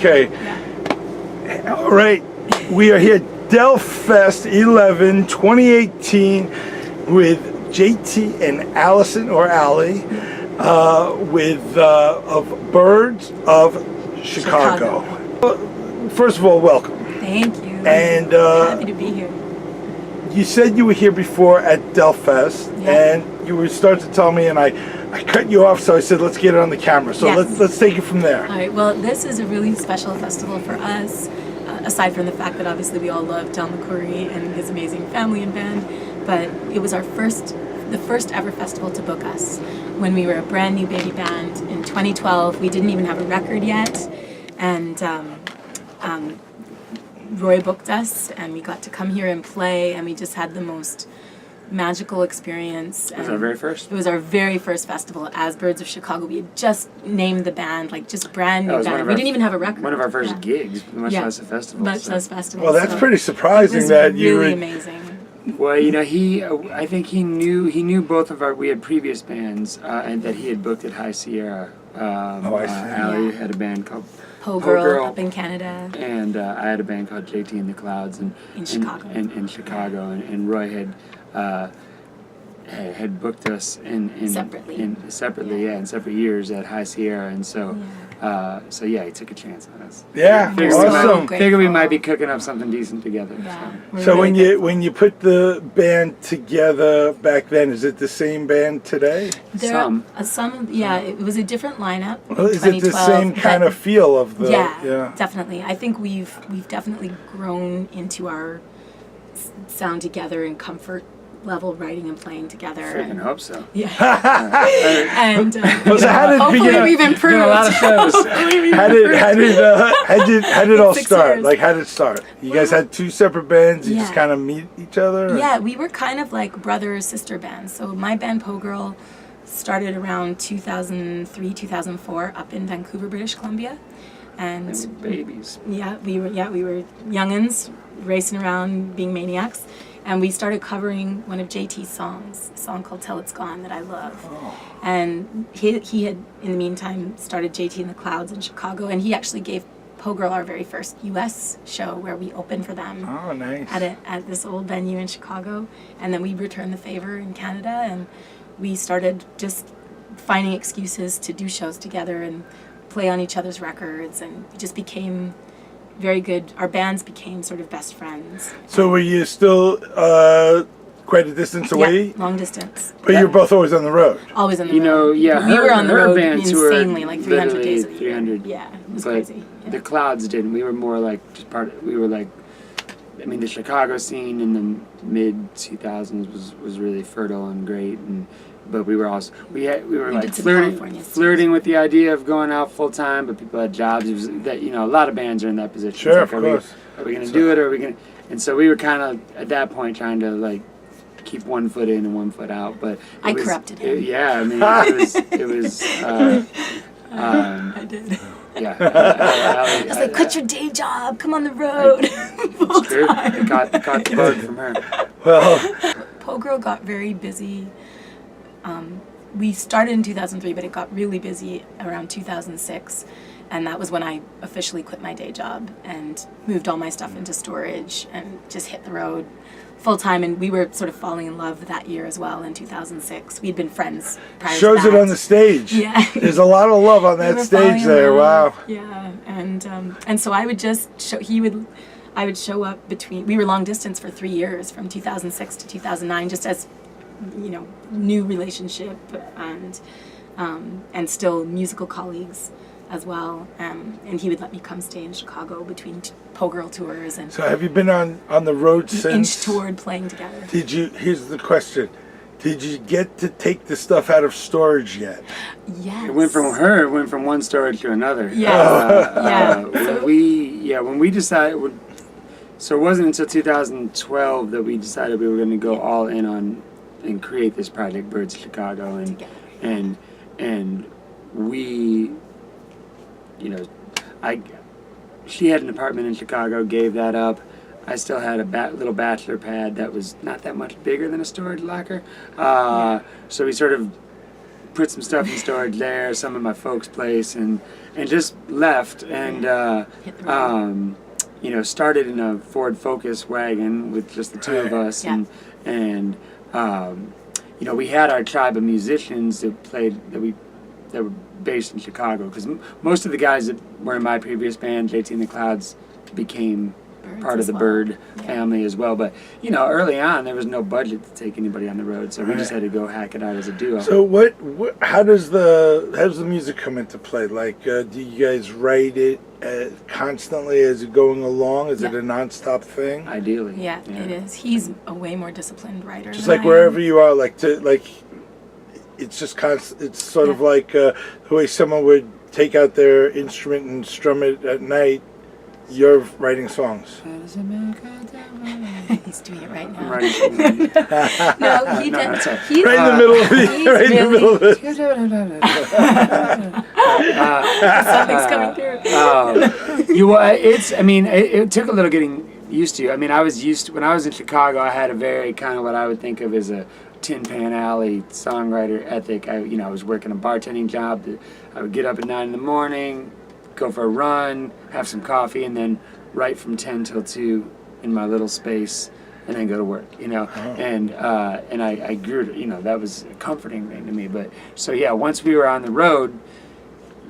Okay. Yeah. All right. We are here at Delfest 11 2018 with JT and Allison or Allie of Birds of Chicago. First of all, welcome. Thank you. And happy to be here. You said you were here before at Delfest, Yeah. and you were starting to tell me, and I cut you off, so I said, let's get it on the camera. So Yes. let's take it from there. All right. Well, this is a really special festival for us, aside from the fact that obviously we all love Del McCoury and his amazing family and band. But it was the first ever festival to book us when we were a brand new baby band in 2012. We didn't even have a record yet, and Roy booked us, and we got to come here and play, and we just had the most magical experience. It was our very first? It was our very first festival as Birds of Chicago. We had just named the band, like just brand new band. We didn't even have a record. One of our first gigs, much less a festival. Much less festival. Well, that's pretty surprising that you really were... amazing. Well, you know, I think he knew both of we had previous bands, and that he had booked at High Sierra. I see. Allie had a band called Po Girl up in Canada. And I had a band called JT and the Clouds in Chicago. In Chicago, and Roy had booked us in Separately. in separate years at High Sierra, and so he took a chance on us. Yeah, awesome. Figured we might be cooking up something decent together. Yeah, So when you put the band together back then, is it the same band today? It was a different lineup. Well, is it the same kind of feel of the? Yeah, definitely. I think we've definitely grown into our sound together and comfort level, writing and playing together. Freaking hope so. Yeah. And So how did it hopefully begin? we've improved. Done a lot of shows. How did it all 6 start? years. Like, how did it start? You guys had two separate bands. You just kind of meet each other. Or? Yeah, we were kind of like brother sister bands. So my band Po Girl started around 2003, 2004 up in Vancouver, British Columbia, and They were babies. Yeah, we were youngins racing around being maniacs. And we started covering one of JT's songs, a song called Till It's Gone that I love. Oh. And he had, in the meantime, started JT and the Clouds in Chicago, and he actually gave Po Girl our very first U.S. show where we opened for them. Oh, nice. At this old venue in Chicago. And then we returned the favor in Canada, and we started just finding excuses to do shows together and play on each other's records, and we just became very good. Our bands became sort of best friends. So were you still quite a distance away? Yeah, long distance. But you were both always on the road. Always on the road. You know, yeah. We were on the her road bands were insanely, like 300 days a year. 300. Yeah, it was But crazy. Yeah. the Clouds didn't. We were more like we were like, I mean, the Chicago scene in the mid 2000s was really fertile and great, but we were also we were like flirting with the idea of going out full time, but people had jobs. It was that, you know, a lot of bands are in that position. Sure, it's like, of course. Are we going to do it, or are we going to? And so we were kind of at that point trying to like keep one foot in and one foot out. But I corrupted him. I mean, it was. I did. Yeah. I was like, quit your day job, come on the road. It's true. I caught the bug from her. Well, Po Girl got very busy. We started in 2003, but it got really busy around 2006. And that was when I officially quit my day job and moved all my stuff into storage and just hit the road full time. And we were sort of falling in love that year as well in 2006. We'd been friends prior to shows that. it on the stage. Yeah. There's a lot of love on We that were stage falling in there. love. Wow. Yeah, and so I would just show. I would show up between. We were long distance for 3 years, from 2006 to 2009, just as, you know, new relationship and still musical colleagues as well. And he would let me come stay in Chicago between Po Girl tours. And So have you been on the road since? inch toward playing together. Here's the question. Did you get to take the stuff out of storage yet? Yes. It went from one storage to another. Yes. When we decided, so it wasn't until 2012 that we decided we were going to go all in on and create this project, Birds of Chicago, and we, you know, she had an apartment in Chicago, gave that up. I still had a little bachelor pad that was not that much bigger than a storage locker. So we sort of put some stuff in storage there, some at my folks' place, and just left and Hit the road. you know, started in a Ford Focus wagon with just the two of us, Yeah. and you know, we had our tribe of musicians that were based in Chicago, because most of the guys that were in my previous band, JT and the Clouds, became Birds part of as the well. Bird Yeah. family as well. But you know, early on there was no budget to take anybody on the road, so we just Right. had to go hack it out as a duo. So how does the music come into play? Like, do you guys write it constantly as you're going along? Is it Yeah. a nonstop thing? Ideally, Yeah, it is. He's a way more disciplined writer. Just than like I wherever am. you are, it's just constant. It's sort of like the way someone would take out their instrument and strum it at night. You're writing songs. He's doing it right now. I'm writing something. No, he No, did. that's all right. He's, Right in the middle of he's right in the really- middle of it. Something's coming through. It's. I mean, it took a little getting used to. I mean, I was used to, when I was in Chicago. I had a very kind of what I would think of as a Tin Pan Alley songwriter ethic. I was working a bartending job. I would get up at 9 in the morning, go for a run, have some coffee, and then write from 10 till 2 in my little space, and then go to work. You know, and I grew to, you know, that was a comforting thing to me. But so yeah, once we were on the road,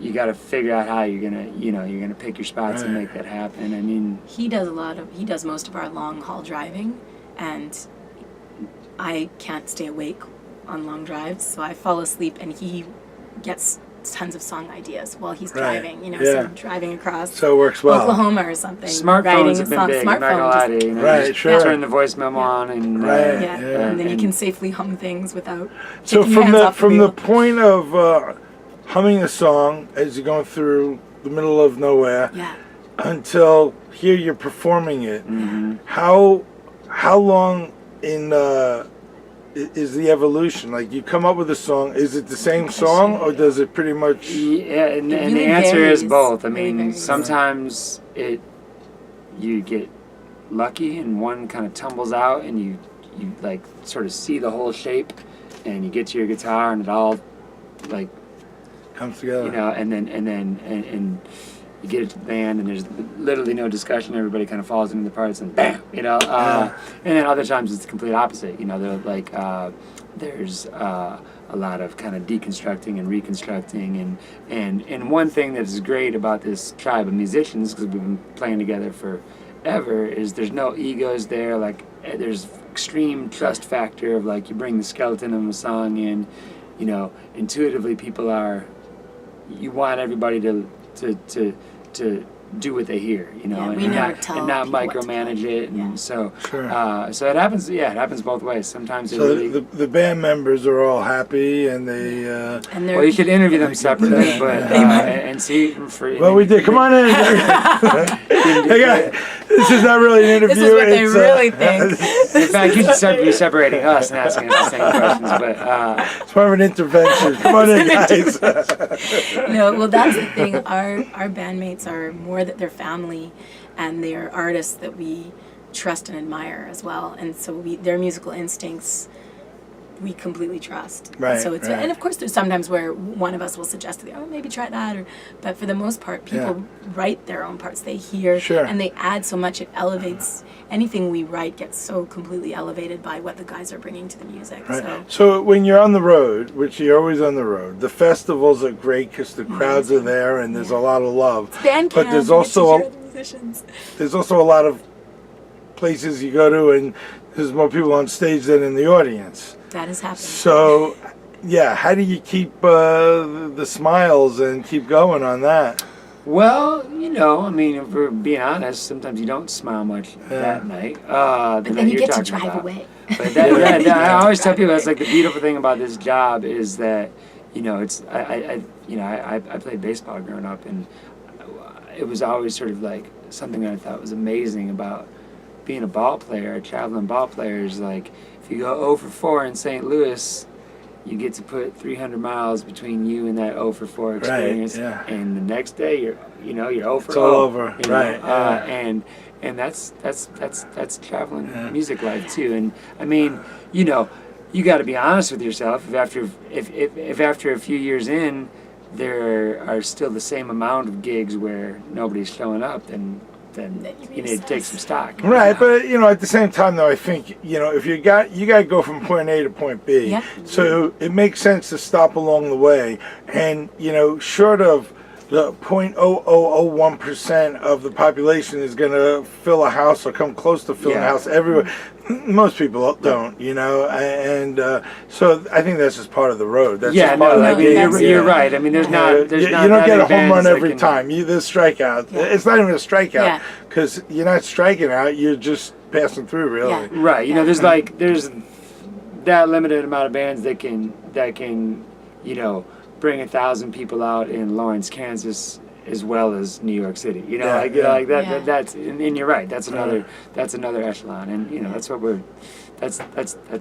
you got to figure out how you're gonna pick your spots and Right. make that happen. I mean, He does most of our long haul driving, and I can't stay awake on long drives, so I fall asleep, and he gets tons of song ideas while he's Right. driving. You know, Yeah. so driving across So it works well. Oklahoma or something. smartphones writing a have been song. big. I'm not gonna Smartphone lie just, to you. You know, Right, just sure. turn the voice memo on and Right. yeah. Yeah. And then you can safely hum things without So taking your from hands the off from the the wheel. point of humming a song as you're going through the middle of nowhere Yeah. until here you're performing it, how long in is the evolution? Like, you come up with a song, is it the same song, or does it pretty much? Yeah, and It the really answer is varies. both. I Really mean, varies. sometimes you get lucky and one kind of tumbles out, and you like sort of see the whole shape, and you get to your guitar, and it all like, Comes together. you know, and then you get it to the band, and there's literally no discussion. Everybody kind of falls into the parts, and bam, you know. And then other times it's the complete opposite. You know, they're like there's a lot of kind of deconstructing and reconstructing, and one thing that is great about this tribe of musicians, because we've been playing together forever, is there's no egos there. Like, there's extreme trust factor of, like, you bring the skeleton of a song in, you know, intuitively people are, you want everybody to do what they hear, you know, Yeah, we and never not, tell and not people what to micromanage play. it, and Yeah. so Sure. so it happens. Yeah, it happens both ways. Sometimes So it really. the band members are all happy, and they. And they're Well, you should interview them separately, Yeah. but and see for. Well, we did. Come on in. Hey, guys, this is not really an interview. This is what they it's, really think. In fact, you should be separating us and asking us the same questions, but It's more of an intervention. Come on in, guys. No, well, that's the thing. Our bandmates are more that they're family, and they're artists that we trust and admire as well. And so their musical instincts, we completely trust. Right, So it's right. and of course there's sometimes where one of us will suggest to the maybe try that, but for the most part, people write their own parts. They hear Sure. and they add so much. It elevates anything we write gets so completely elevated by what the guys are bringing to the music. Right. So So when you're on the road, which you're always on the road, the festivals are great because the crowds are there and there's a lot of love. band But camp, there's you get also to hear the musicians. There's also a lot of places you go to and there's more people on stage than in the audience. That has happened. So, yeah, how do you keep the smiles and keep going on that? well, you know, I mean, if we're being honest, sometimes you don't smile much that night. But then you get to drive away. But that, I always tell people that's like the beautiful thing about this job is that, you know, it's I played baseball growing up, and it was always sort of like something that I thought was amazing about being a ball player, a traveling ball player, is like if you go 0 for 4 in St. Louis, you get to put 300 miles between you and that 0 for 4 experience, yeah. and the next day you're 0 for It's all 0, over, you know? right, yeah. And that's traveling music life too. And I mean, you know, you got to be honest with yourself. If after a few years in, there are still the same amount of gigs where nobody's showing up, then you need to take some stock. Right, but at the same time, though, I think if you got to go from point A to point B. Yeah. So it makes sense to stop along the way, and short of the 0.0001% of the population is going to fill a house or come close to filling a house everywhere. Most people don't, and so I think that's just part of the road. That's just part of that game. You're right. I mean, there's not you don't get a home run every can... time. There's strikeout. Yeah. It's not even a strikeout because you're not striking out. You're just passing through, really. Yeah. Right. There's that limited amount of bands that can bring 1,000 people out in Lawrence, Kansas, as well as New York City. That. That's and you're right. That's another echelon, and that's what we're. That's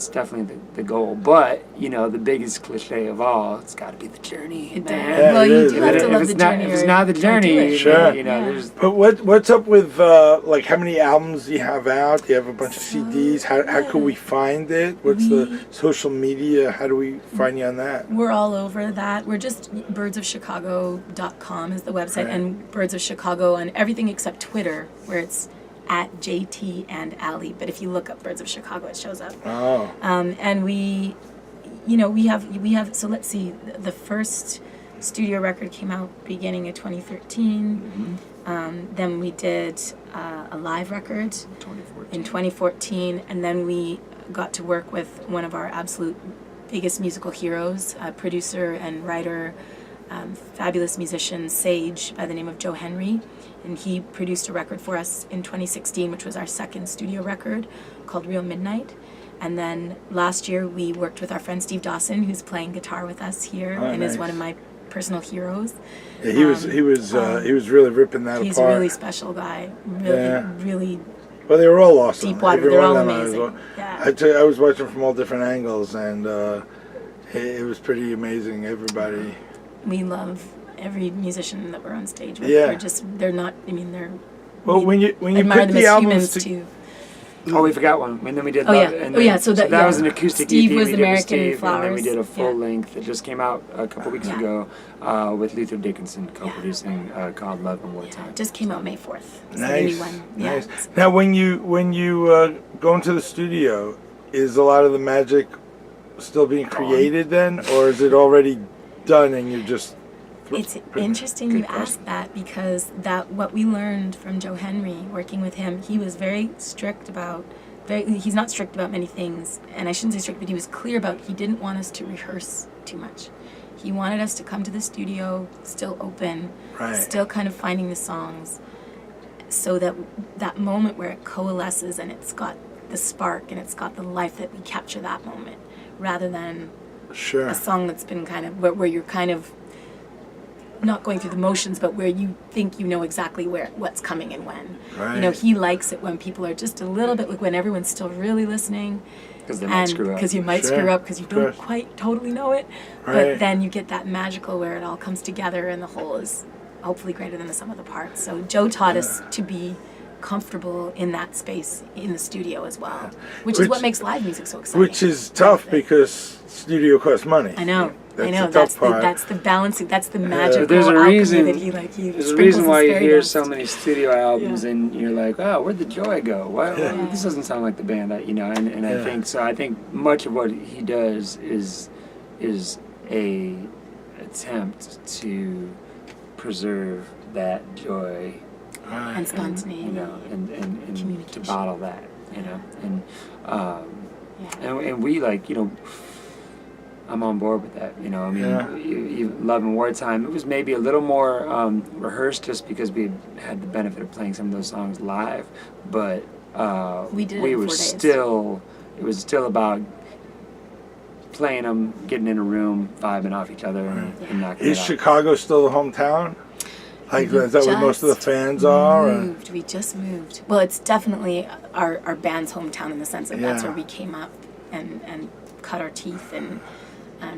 definitely the goal. But the biggest cliche of all, it's got to be the journey. Well, you do have to love the journey. If it's not the journey, sure. There's. But what's up with how many albums do you have out? Do you have a bunch of CDs? How could we find it? What's the social media? How do we find you on that? We're all over that. We're just birdsofchicago.com is the website, and Birds of Chicago on everything except Twitter, where it's at JT and Alley. But if you look up Birds of Chicago, it shows up. Oh. And we have. So let's see. The first studio record came out beginning of 2013. Then we did a live record in 2014, and then we got to work with one of our absolute biggest musical heroes, producer and writer, fabulous musician, Sage, by the name of Joe Henry. And he produced a record for us in 2016, which was our second studio record, called Real Midnight. And then last year we worked with our friend Steve Dawson, who's playing guitar with us here, and is one of my personal heroes. Yeah, he was really ripping that he's apart. He's a really special guy. Really. Well, they were all awesome. Deep water. Every They're one all of them amazing. Yeah. I was watching from all different angles, and it was pretty amazing. Everybody. We love every musician that we're on stage with. Yeah. They're not. I mean, they're. Well, when you admire put them the as albums humans too. Oh, we forgot one. And then we did. So that was an acoustic Steve EP was we did American with Steve, Flowers. and then we did a full length that just came out a couple weeks ago with Luther Dickinson co-producing called Love and Wartime. It just came out May 4th. It's Nice. the new one. Nice. Now, when you go into the studio, is a lot of the magic still being created then, or is it already done and you're just? It's interesting you ask that, because what we learned from Joe Henry working with him, he was very strict about. He's not strict about many things, and I shouldn't say strict, but he was clear about he didn't want us to rehearse too much. He wanted us to come to the studio still open, still kind of finding the songs, so that moment where it coalesces and it's got the spark and it's got the life, that we capture that moment, rather than a song that's been kind of where you're kind of not going through the motions, but where you think you know exactly what's coming and when. Right. He likes it when people are just a little bit, like when everyone's still really listening. Because they might screw up. Because you might screw up because you don't quite totally know it. But then you get that magical where it all comes together and the whole is hopefully greater than the sum of the parts. So Joe taught us to be comfortable in that space in the studio as well, which is what makes live music so exciting. Which is tough because studio costs money. I know. That's the balancing. That's the magic. There's a reason. There's a reason why you hear so many studio albums and you're like, oh, where'd the joy go? This doesn't sound like the band that And I think so. I think much of what he does is a attempt to preserve that joy and spontaneity, and to bottle that, and we I'm on board with that. Love and Wartime, it was maybe a little more rehearsed just because we had the benefit of playing some of those songs live, but we were still, it was still about playing them, getting in a room, vibing off each other, and knocking it out. Is Chicago still the hometown? Is that where most of the fans are? We just moved. Well, it's definitely our band's hometown in the sense that that's where we came up and cut our teeth and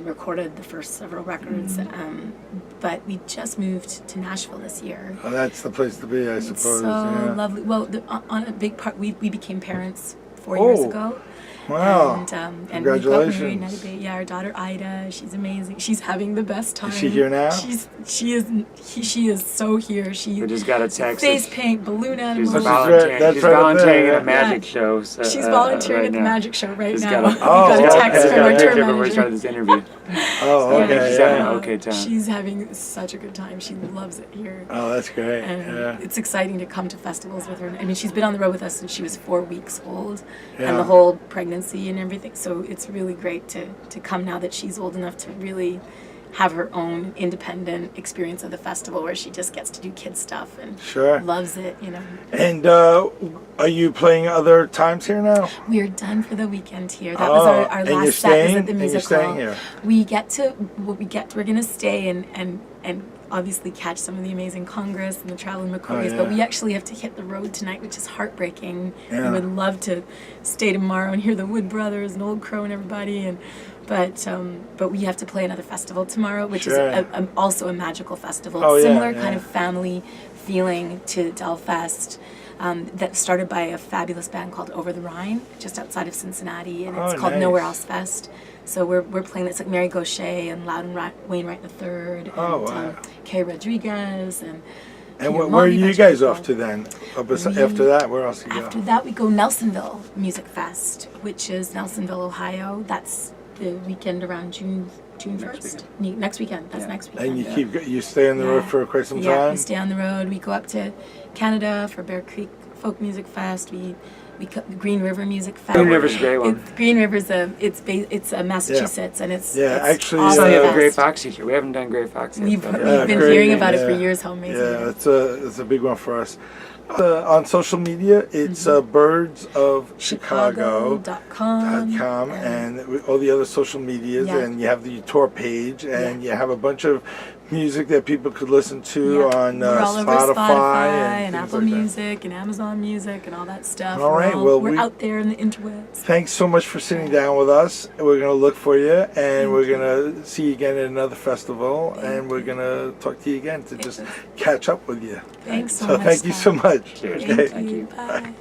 recorded the first several records. But we just moved to Nashville this year. Oh, that's the place to be, I suppose. So lovely. Well, on a big part, we became parents 4 years ago. Wow. And we got married Congratulations. and had a baby. Yeah, our daughter Ida, she's amazing. She's having the best time. Is she here now? She is so here. She We just got a text. face paint, balloon animals. She's That's volunteering. that's She's right up volunteering there, in a magic show. So, She's volunteering right at the now. magic show right Just now. got a, We got a okay. text just from got our a tour picture before we manager. started this interview. Oh, Yeah, okay. she's Yeah. having an okay time. She's having such a good time. She loves it here. Oh, that's great. And Yeah. it's exciting to come to festivals with her. I mean, she's been on the road with us since she was 4 weeks old, Yeah. and the whole pregnancy and everything. So it's really great to come now that she's old enough to really have her own independent experience of the festival where she just gets to do kid stuff and Sure. loves it, you know. And are you playing other times here now? We're done for the weekend here. That was our and you're last set was staying? at the And you're music staying hall. here? We're gonna stay and obviously catch some of the amazing Congress and the Traveling McCoys, yeah. but we actually have to hit the road tonight, which is heartbreaking. Yeah. We would love to stay tomorrow and hear the Wood Brothers and Old Crow and everybody, but we have to play another festival tomorrow, which Sure. is also a magical festival. Oh, yeah, Similar yeah. kind of family feeling to Delfest. That started by a fabulous band called Over the Rhine, just outside of Cincinnati, and it's Oh, called nice. Nowhere Else Fest. So we're playing. It's like Mary Gaucher and Loudon Wainwright III, and Oh, wow. Kay Rodriguez, and And Peter where are Monty, you bunch guys of off to people. then? We- After that, where else you go? After that, we go Nelsonville Music Fest, which is Nelsonville, Ohio. That's the weekend around June 1st. Next weekend. That's Yeah. next weekend. And you stay on the road for quite some Yeah, time? we stay on the road. We go up to Canada for Bear Creek Folk Music Fest. We Green River Music Fest. Green River's a great one. Green River's it's Massachusetts, and it's Yeah, it's actually, awesome So you have a fest. Gray Fox teacher. We haven't done Gray Fox yet. We've, but, we've been great, hearing about it for yeah. years. How amazing! Yeah, it is. it's a big one for us. On social media, it's Birds of Chicago. Chicago.com. and all the other social medias, Yeah. and you have the tour page, and you have a bunch of music that people could listen to Yeah. on We're all over Spotify and things Apple like that. Music and Amazon Music and all that stuff. All right, we're we- out there in the interwebs. Thanks so much for sitting down with us. We're going to look for you, and we're going to see you again at another festival, and we're going to talk to you again to just catch up with you. Thanks so So much. thank you so Scott. much. Cheers. Okay. Thank you. Bye.